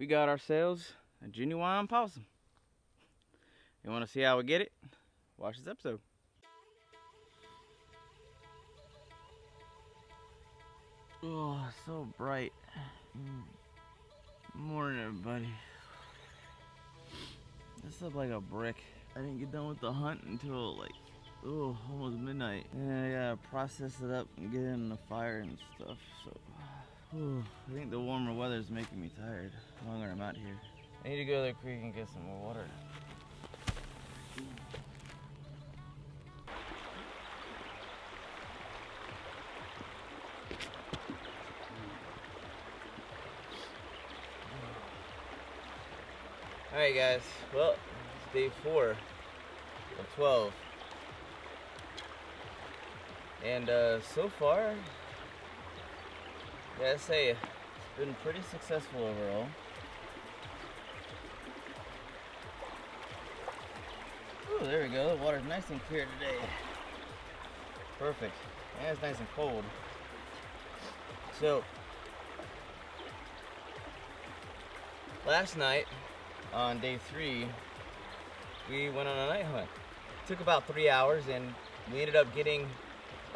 we got ourselves a genuine possum. You want to see how we get it? Watch this episode. Oh, so bright. Morning, everybody. This up like a brick. I didn't get done with the hunt until like, almost midnight. And I gotta process it up and get it in the fire and stuff. So, I think the warmer weather is making me tired the longer I'm out here. I need to go to the creek and get some more water. Alright guys, well, it's day 4 of 12. And so far, I gotta say, it's been pretty successful overall. Oh, there we go, the water's nice and clear today. Perfect, and it's nice and cold. So, last night, on day 3, we went on a night hunt. It took about 3 hours and we ended up getting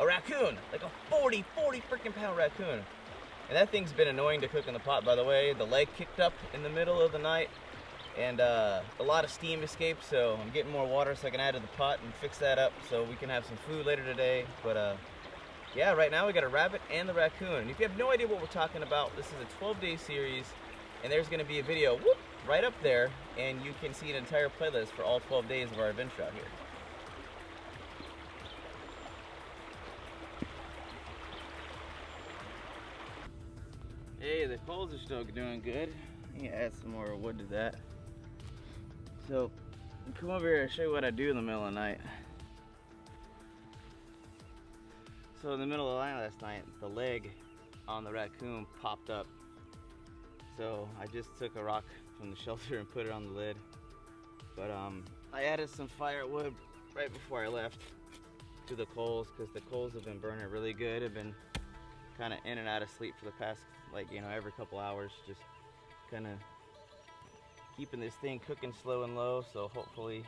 a raccoon, like a 40 freaking pound raccoon. And that thing's been annoying to cook in the pot, by the way. The leg kicked up in the middle of the night and a lot of steam escaped, so I'm getting more water so I can add to the pot and fix that up so we can have some food later today. But yeah, right now we got a rabbit and the raccoon. And if you have no idea what we're talking about, this is a 12-day series and there's gonna be a video, right up there, and you can see an entire playlist for all 12 days of our adventure out here. Hey, the coals are still doing good. I need to add some more wood to that. So, come over here and show you what I do in the middle of the night. So in the middle of the night last night, the leg on the raccoon popped up. So I just took a rock from the shelter and put it on the lid. But I added some firewood right before I left to the coals because the coals have been burning really good. I've been kind of in and out of sleep for the past, every couple hours, just kind of keeping this thing cooking slow and low. So hopefully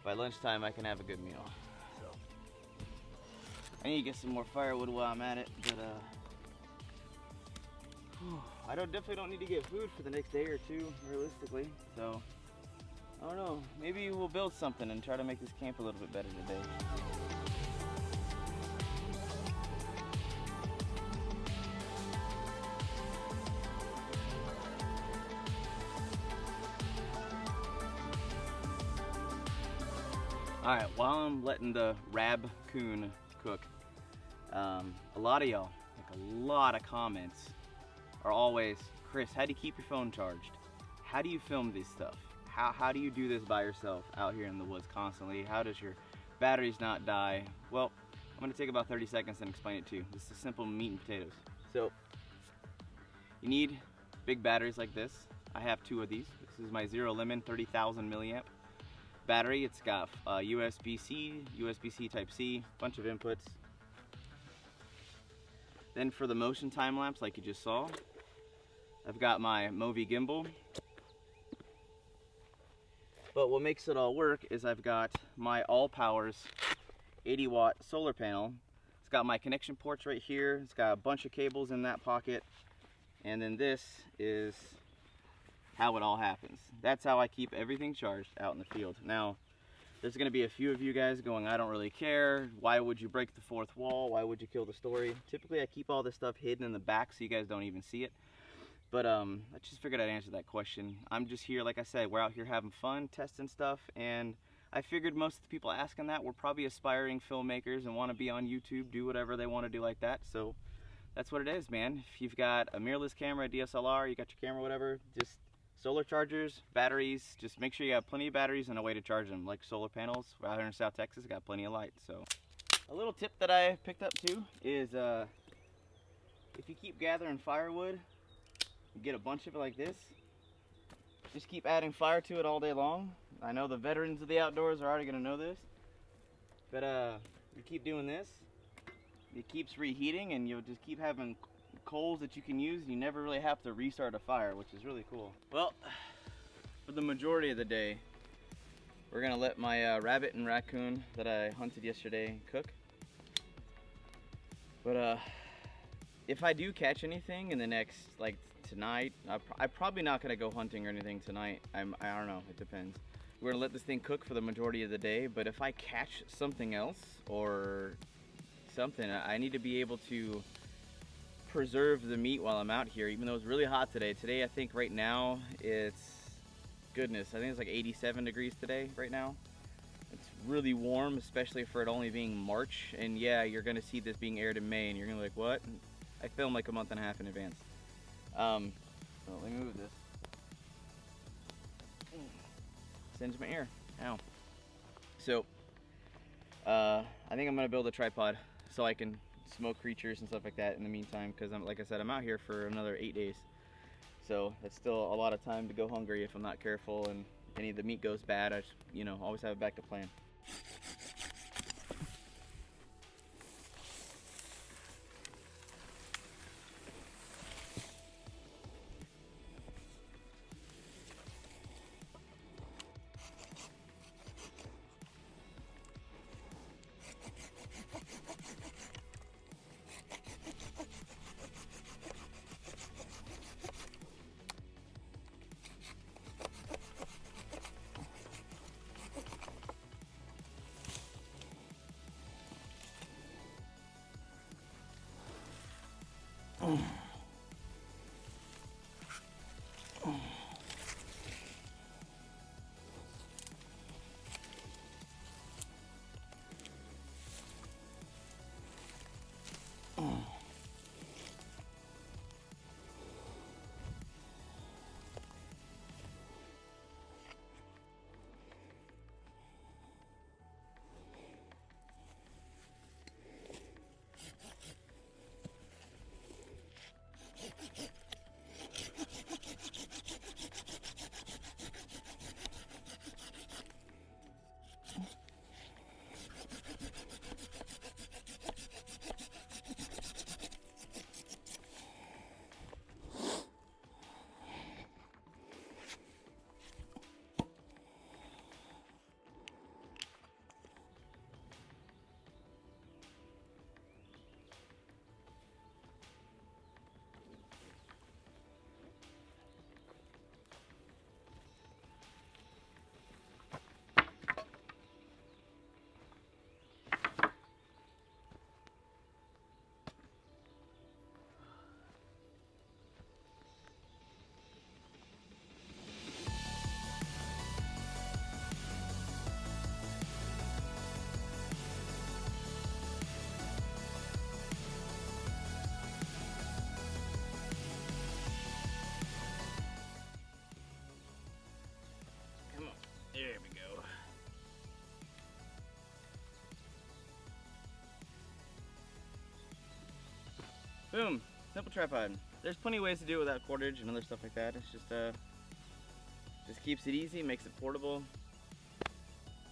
by lunchtime I can have a good meal. So I need to get some more firewood while I'm at it, but I definitely don't need to get food for the next day or two, realistically. So, I don't know. Maybe we'll build something and try to make this camp a little bit better today. All right, while I'm letting the raccoon cook, a lot of y'all, a lot of comments are always, Chris, how do you keep your phone charged? How do you film this stuff? How do you do this by yourself out here in the woods constantly? How does your batteries not die? Well, I'm gonna take about 30 seconds and explain it to you. This is simple meat and potatoes. So, you need big batteries like this. I have 2 of these. This is my Zero Lemon 30,000 milliamp battery. It's got USB-C, USB-C Type-C, bunch of inputs. Then for the motion time lapse, like you just saw, I've got my Movi gimbal. But what makes it all work is I've got my All Powers 80-watt solar panel. It's got my connection ports right here. It's got a bunch of cables in that pocket. And then this is how it all happens. That's how I keep everything charged out in the field. Now, there's gonna be a few of you guys going, I don't really care. Why would you break the 4th wall? Why would you kill the story? Typically, I keep all this stuff hidden in the back so you guys don't even see it. But I just figured I'd answer that question. I'm just here, like I said, we're out here having fun, testing stuff, and I figured most of the people asking that were probably aspiring filmmakers and want to be on YouTube, do whatever they want to do like that. So that's what it is, man. If you've got a mirrorless camera, a DSLR, you got your camera, whatever, just solar chargers, batteries, just make sure you have plenty of batteries and a way to charge them. Like solar panels, we're out here in South Texas, got plenty of light. So a little tip that I picked up too is if you keep gathering firewood, you get a bunch of it like this, just keep adding fire to it all day long. I know the veterans of the outdoors are already gonna know this, but you keep doing this, it keeps reheating and you'll just keep having coals that you can use. You never really have to restart a fire, which is really cool. Well, for the majority of the day, we're gonna let my rabbit and raccoon that I hunted yesterday cook. But if I do catch anything in the next, like tonight, I'm probably not gonna go hunting or anything tonight. I don't know, it depends. We're gonna let this thing cook for the majority of the day, but if I catch something else or something, I need to be able to preserve the meat while I'm out here, even though it's really hot today. Today, I think right now it's, goodness, I think it's like 87 degrees today right now. It's really warm, especially for it only being March. And yeah, you're gonna see this being aired in May and you're gonna be like, what? I filmed like a month and a half in advance. So let me move this. Singed my ear. Ow. So I think I'm gonna build a tripod so I can smoke creatures and stuff like that in the meantime, because like I said, I'm out here for another 8 days. So that's still a lot of time to go hungry if I'm not careful, and any of the meat goes bad, I just, you know, always have a backup plan. There we go. Boom, simple tripod. There's plenty of ways to do it without cordage and other stuff like that. It's just keeps it easy, makes it portable,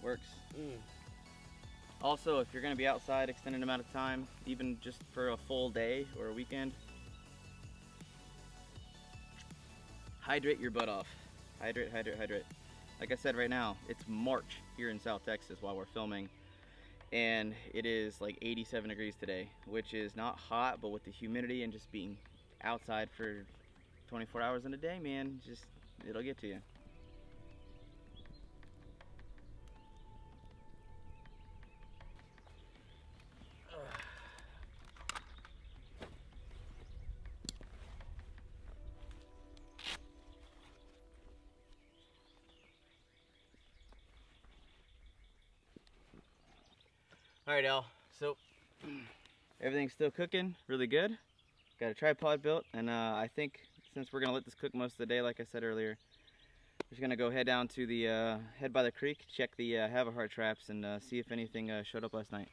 works. Also, if you're gonna be outside extended amount of time, even just for a full day or a weekend, hydrate your butt off. Hydrate, hydrate, hydrate. Like I said, right now, it's March here in South Texas while we're filming, and it is like 87 degrees today, which is not hot, but with the humidity and just being outside for 24 hours in a day, man, just, it'll get to you. All right, Al, so everything's still cooking really good. Got a tripod built, and I think since we're gonna let this cook most of the day, like I said earlier, we're just gonna go head down to the, head by the creek, check the have-a-heart traps, and see if anything showed up last night.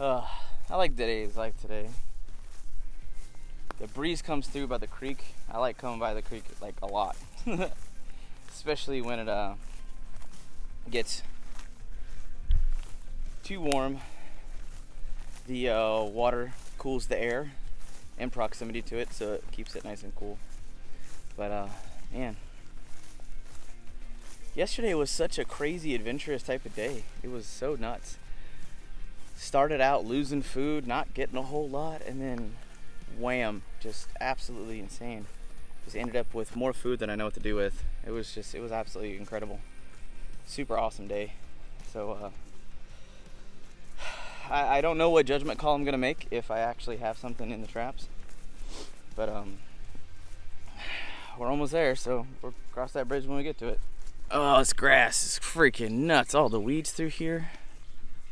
I like days like today. The breeze comes through by the creek. I like coming by the creek like a lot. Especially when it gets too warm. The water cools the air in proximity to it, so it keeps it nice and cool. But man, yesterday was such a crazy adventurous type of day. It was so nuts. Started out losing food, not getting a whole lot, and then wham, just absolutely insane. Just ended up with more food than I know what to do with. It was absolutely incredible. Super awesome day. So I don't know what judgment call I'm gonna make if I actually have something in the traps, but we're almost there, so we'll cross that bridge when we get to it. Oh, this grass is freaking nuts. All the weeds through here.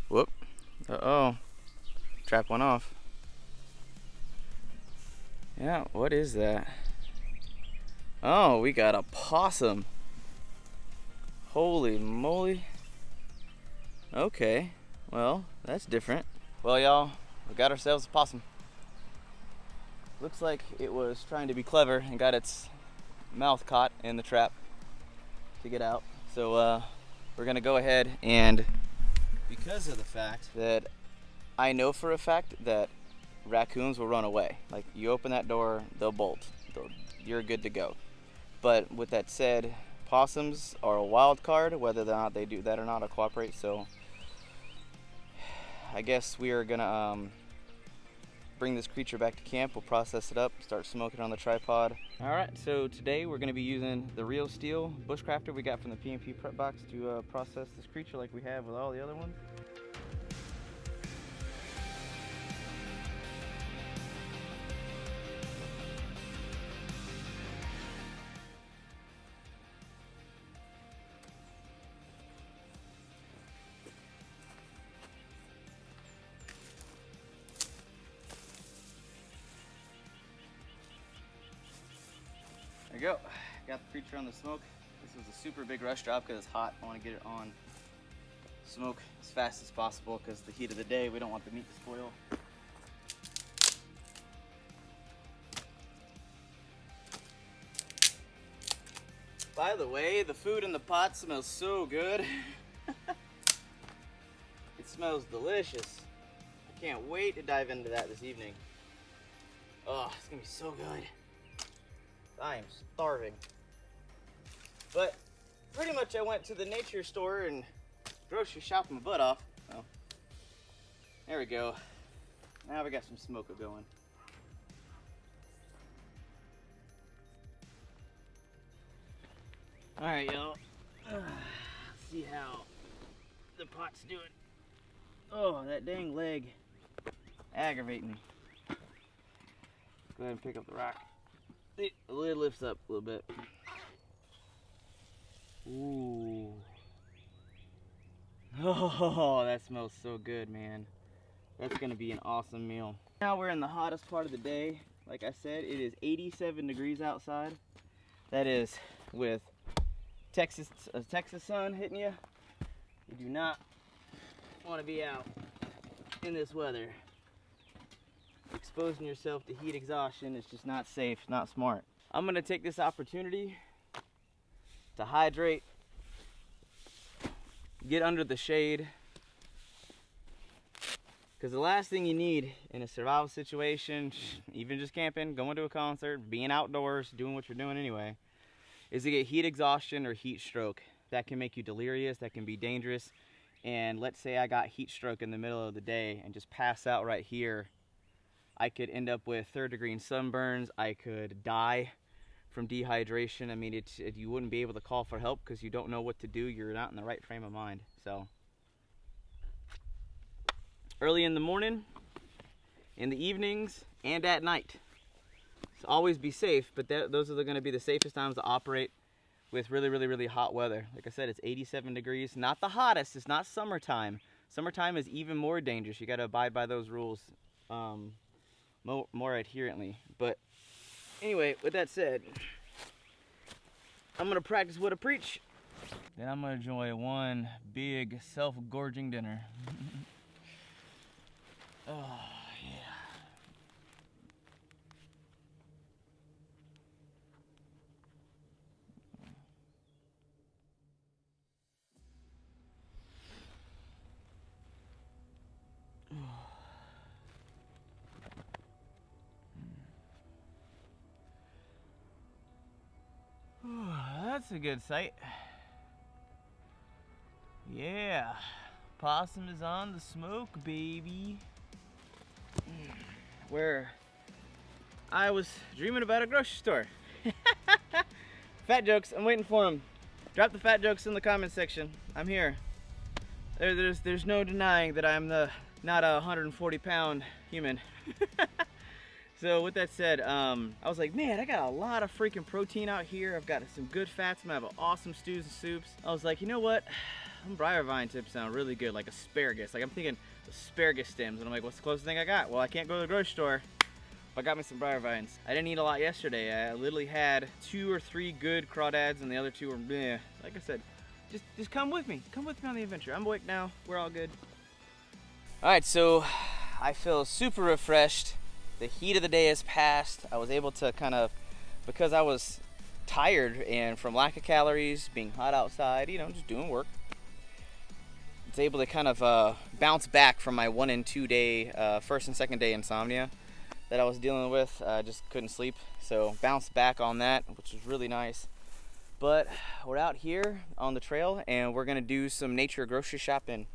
Whoop. Uh-oh. Trap went off. Yeah, what is that? Oh, we got a possum. Holy moly. Okay, well, that's different. Well, y'all, we got ourselves a possum. Looks like it was trying to be clever and got its mouth caught in the trap to get out. So we're gonna go ahead, and because of the fact that I know for a fact that raccoons will run away. Like, you open that door, they'll bolt. You're good to go. But with that said, possums are a wild card, whether or not they do that or not, or cooperate. So I guess we are gonna bring this creature back to camp. We'll process it up, start smoking on the tripod. All right, so today we're gonna be using the real steel Bushcrafter we got from the P&P prep box to process this creature like we have with all the other ones. There you go. Got the creature on the smoke. This was a super big rush job because it's hot. I want to get it on smoke as fast as possible because the heat of the day, we don't want the meat to spoil. By the way, the food in the pot smells so good. It smells delicious. I can't wait to dive into that this evening. Oh, it's gonna be so good. I am starving. But pretty much I went to the nature store and grocery shopped my butt off. Well, there we go. Now we got some smoke going. All right, y'all. Let's see how the pot's doing. Oh, that dang leg aggravating me. Go ahead and pick up the rock. The lid lifts up a little bit. Ooh. Oh, that smells so good, man. That's gonna be an awesome meal. Now we're in the hottest part of the day. Like I said, it is 87 degrees outside. That is with Texas sun hitting you. You do not want to be out in this weather. Exposing yourself to heat exhaustion is just not safe, not smart. I'm gonna take this opportunity to hydrate, get under the shade, because the last thing you need in a survival situation, even just camping, going to a concert, being outdoors, doing what you're doing anyway, is to get heat exhaustion or heat stroke. That can make you delirious, that can be dangerous. And let's say I got heat stroke in the middle of the day and just pass out right here. I could end up with third-degree sunburns. I could die from dehydration. I mean, you wouldn't be able to call for help because you don't know what to do. You're not in the right frame of mind. So early in the morning, in the evenings, and at night. So always be safe, but those are going to be the safest times to operate with really, really, really hot weather. Like I said, it's 87 degrees. Not the hottest. It's not summertime. Summertime is even more dangerous. You got to abide by those rules more adherently. But anyway, with that said, I'm going to practice what I preach. Then I'm going to enjoy one big self-gorging dinner. that's a good sight. Yeah, possum is on the smoke, baby. Where I was dreaming about a grocery store. Fat jokes, I'm waiting for them. Drop the fat jokes in the comment section. I'm here. There's no denying that I'm not a 140-pound human. So with that said, I was like, man, I got a lot of freaking protein out here. I've got some good fats. I'm gonna have awesome stews and soups. I was like, you know what? Some briar vine tips sound really good, like asparagus. Like I'm thinking asparagus stems, and I'm like, what's the closest thing I got? Well, I can't go to the grocery store. But I got me some briar vines. I didn't eat a lot yesterday. I literally had 2 or 3 good crawdads, and the other 2 were bleh. Like I said, just come with me. Come with me on the adventure. I'm awake now. We're all good. All right, so I feel super refreshed. The heat of the day has passed. I was able to kind of, because I was tired and from lack of calories, being hot outside, you know, just doing work. It's able to kind of bounce back from my 1 and 2 day, first and second day insomnia that I was dealing with. I just couldn't sleep, so bounced back on that, which was really nice. But we're out here on the trail and we're gonna do some nature grocery shopping.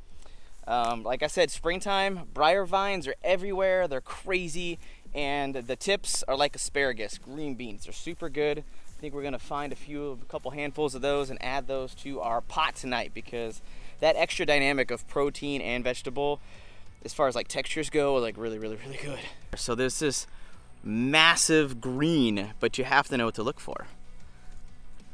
Like I said, springtime, briar vines are everywhere. They're crazy, and the tips are like asparagus, green beans. They're super good. I think we're gonna find a couple handfuls of those and add those to our pot tonight, because that extra dynamic of protein and vegetable, as far as like textures go, like really good. So there's this massive green, but you have to know what to look for.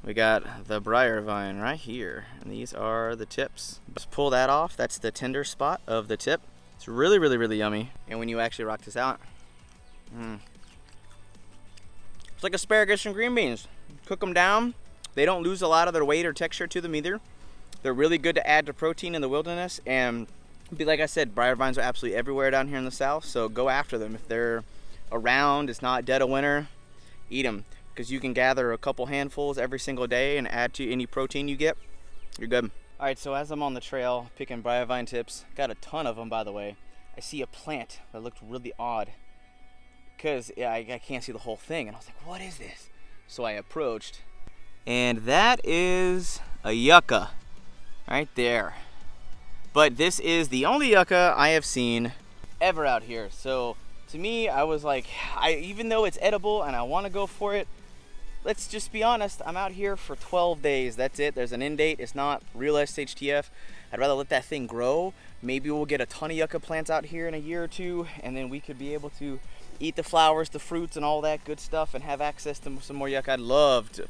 We got the briar vine right here, and these are the tips. Just pull that off. That's the tender spot of the tip. It's really yummy. And when you actually rock this out, it's like asparagus and green beans. Cook them down. They don't lose a lot of their weight or texture to them either. They're really good to add to protein in the wilderness, and like I said, briar vines are absolutely everywhere down here in the south, so go after them. If they're around, it's not dead of winter, eat them, because you can gather a couple handfuls every single day and add to any protein you get. You're good. All right, so as I'm on the trail picking briar vine tips, got a ton of them, by the way. I see a plant that looked really odd, because I can't see the whole thing, and I was like, what is this? So I approached, and that is a yucca right there. But this is the only yucca I have seen ever out here. So to me, I was like, even though it's edible and I want to go for it, let's just be honest, I'm out here for 12 days. That's it. There's an end date. It's not real SHTF. I'd rather let that thing grow. Maybe we'll get a ton of yucca plants out here in a year or 2, and then we could be able to eat the flowers, the fruits, and all that good stuff, and have access to some more yucca. I'd love to.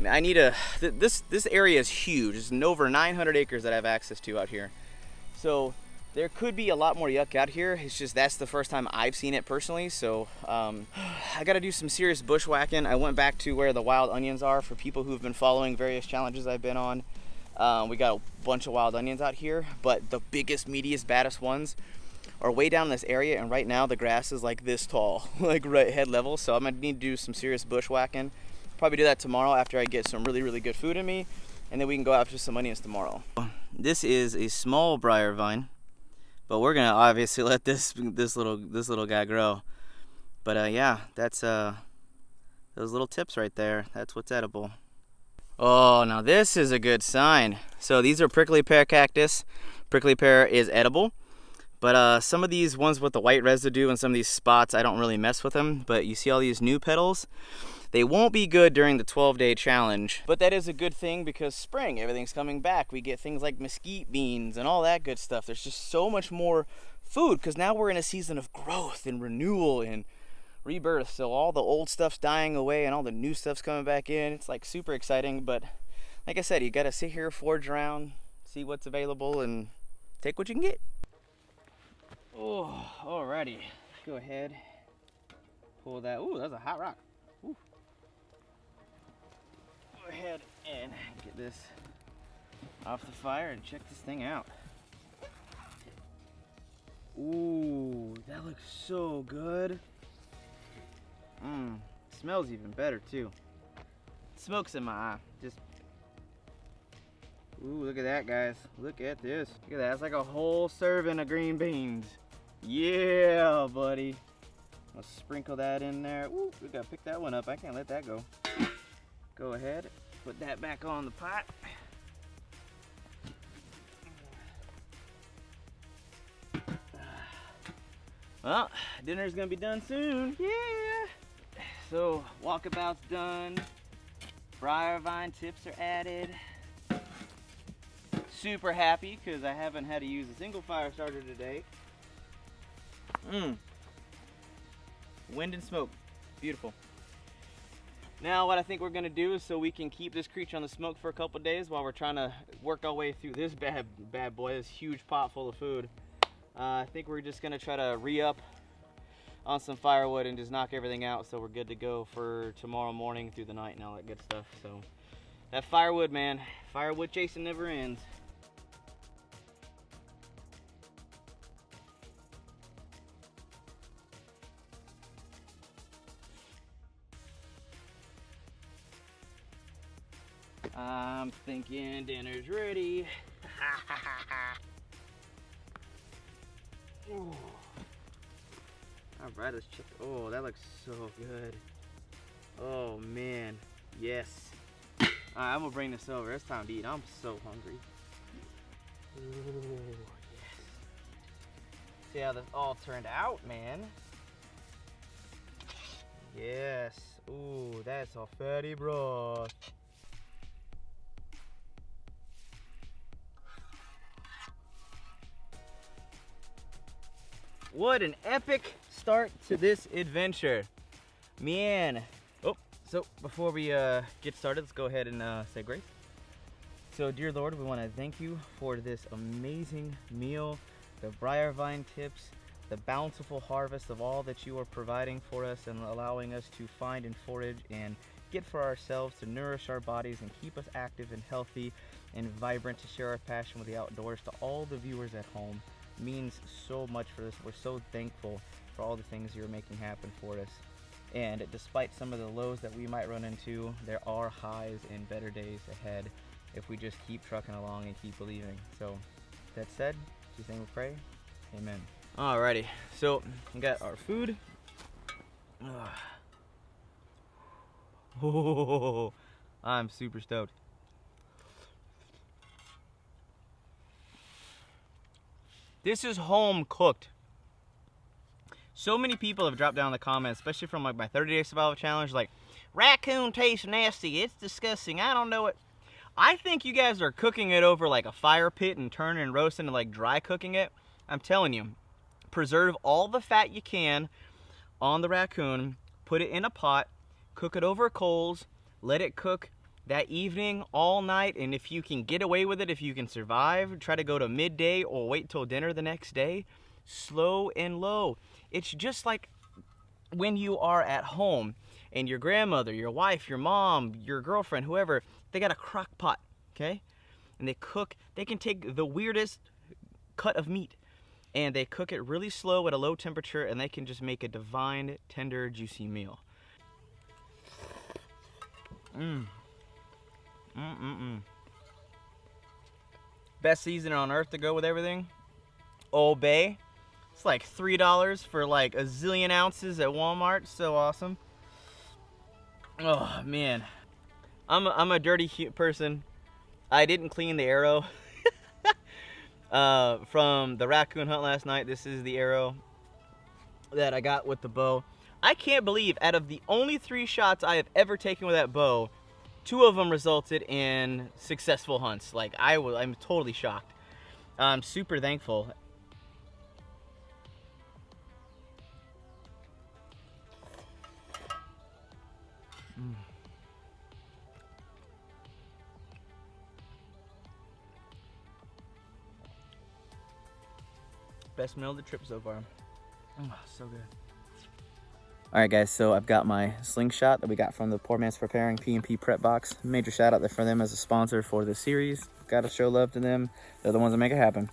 I need this area is huge. There's over 900 acres that I have access to out here. So there could be a lot more yucca out here. It's just that's the first time I've seen it personally. So I got to do some serious bushwhacking. I went back to where the wild onions are for people who've been following various challenges I've been on. We got a bunch of wild onions out here, but the biggest, meatiest, baddest ones are way down in this area. And right now the grass is like this tall, like right head level. So I'm gonna need to do some serious bushwhacking. Probably do that tomorrow after I get some really good food in me, and then we can go after some onions tomorrow. This is a small briar vine, but we're gonna obviously let this little guy grow. But yeah, that's those little tips right there. That's what's edible. Oh, now this is a good sign. So these are prickly pear cactus. Prickly pear is edible, but some of these ones with the white residue and some of these spots, I don't really mess with them. But you see all these new petals? They won't be good during the 12-day challenge, but that is a good thing because spring, everything's coming back. We get things like mesquite beans and all that good stuff. There's just so much more food because now we're in a season of growth and renewal and rebirth. So all the old stuff's dying away and all the new stuff's coming back in. It's like super exciting, but like I said, you gotta sit here, forage around, see what's available, and take what you can get. Oh, alrighty. Go ahead, pull that. Ooh, that's a hot rock. Ooh. Go ahead and get this off the fire and check this thing out. Ooh, that looks so good. Smells even better too. Smoke's in my eye. Just ooh, look at that, guys. Look at this. Look at that. It's like a whole serving of green beans. Yeah, buddy. I'll sprinkle that in there. Ooh, we gotta pick that one up. I can't let that go. Go ahead Put that back on the pot. Well, dinner's gonna be done soon. Yeah. So walkabout's done. Briar vine tips are added. Super happy because I haven't had to use a single fire starter today. Wind and smoke, beautiful. Now what I think we're gonna do is so we can keep this creature on the smoke for a couple days while we're trying to work our way through this bad boy, this huge pot full of food. I think we're just gonna try to re-up on some firewood and just knock everything out so we're good to go for tomorrow morning through the night and all that good stuff. So that firewood, man, firewood chasing never ends. I'm thinking dinner's ready. Ooh. All right, let's check. Oh, that looks so good. Oh man, yes. All right, I'm gonna bring this over. It's time to eat. I'm so hungry. Ooh, yes. See how this all turned out, man. Yes. Ooh, that's a fatty broth. What an epic start to this adventure, man. Oh, so before we get started, let's go ahead and say grace. So dear Lord, we want to thank you for this amazing meal, the briar vine tips, the bountiful harvest of all that you are providing for us and allowing us to find and forage and get for ourselves to nourish our bodies and keep us active and healthy and vibrant to share our passion with the outdoors. To all the viewers at home, means so much for us. We're so thankful for all the things you're making happen for us. And despite some of the lows that we might run into, there are highs and better days ahead if we just keep trucking along and keep believing. So that said, in Jesus' name we pray, amen. Alrighty, so we got our food. Oh, I'm super stoked. This is home cooked. So many people have dropped down in the comments, especially from like my 30-day survival challenge, like, raccoon tastes nasty, it's disgusting, I don't know it. I think you guys are cooking it over like a fire pit and turning and roasting and like dry cooking it. I'm telling you, preserve all the fat you can on the raccoon, put it in a pot, cook it over coals, let it cook that evening, all night, and if you can get away with it, if you can survive, try to go to midday or wait till dinner the next day. Slow and low. It's just like when you are at home and your grandmother, your wife, your mom, your girlfriend, whoever, they got a crock pot, okay? And they cook, they can take the weirdest cut of meat and they cook it really slow at a low temperature and they can just make a divine, tender, juicy meal. Best seasoning on earth to go with everything. Old Bay. It's like $3 for like a zillion ounces at Walmart. So awesome. Oh man, I'm a dirty person. I didn't clean the arrow from the raccoon hunt last night. This is the arrow that I got with the bow. I can't believe out of the only 3 shots I have ever taken with that bow, 2 of them resulted in successful hunts. Like I'm totally shocked. I'm super thankful. Best meal of the trip so far. Oh, so good. All right, guys, so I've got my slingshot that we got from the Poor Man's Preparing P&P Prep Box. Major shout out there for them as a sponsor for this series. Got to show love to them. They're the ones that make it happen.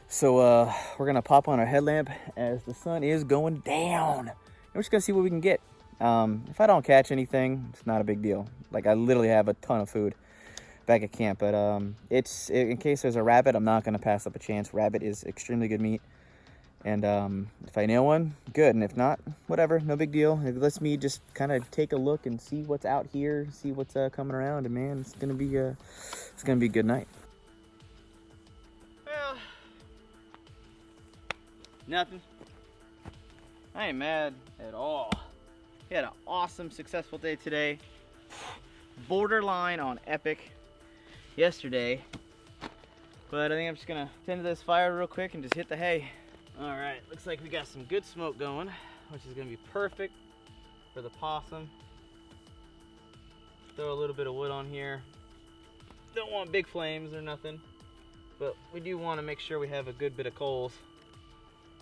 So we're gonna pop on our headlamp as the sun is going down. And we're just gonna see what we can get. If I don't catch anything, it's not a big deal. Like, I literally have a ton of food back at camp, but it's in case there's a rabbit, I'm not gonna pass up a chance. Rabbit is extremely good meat. And if I nail one, good. And if not, whatever, no big deal. It lets me just kind of take a look and see what's out here, see what's coming around. And man, it's gonna be a good night. Well, nothing. I ain't mad at all. We had an awesome, successful day today. Borderline on epic yesterday. But I think I'm just gonna tend to this fire real quick and just hit the hay. All right, looks like we got some good smoke going, which is gonna be perfect for the possum. Throw a little bit of wood on here. Don't want big flames or nothing, but we do want to make sure we have a good bit of coals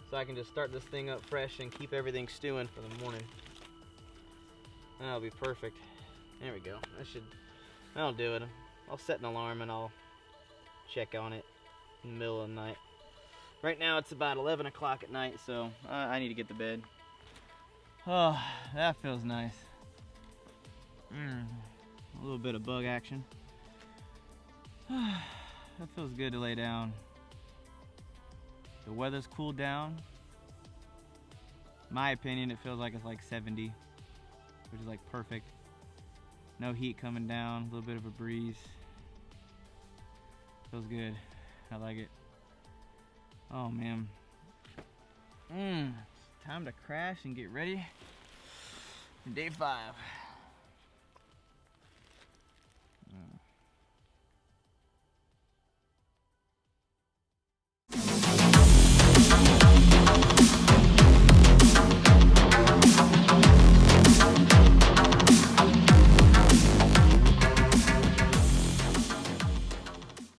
so I can just start this thing up fresh and keep everything stewing for the morning. That'll be perfect. There we go. That'll do it. I'll set an alarm and I'll check on it in the middle of the night. Right now it's about 11 o'clock at night, so I need to get to bed. Oh, that feels nice. A little bit of bug action. That feels good to lay down. The weather's cooled down. In my opinion, it feels like it's like 70, which is like perfect. No heat coming down, a little bit of a breeze. Feels good. I like it. Oh man. Time to crash and get ready for day 5.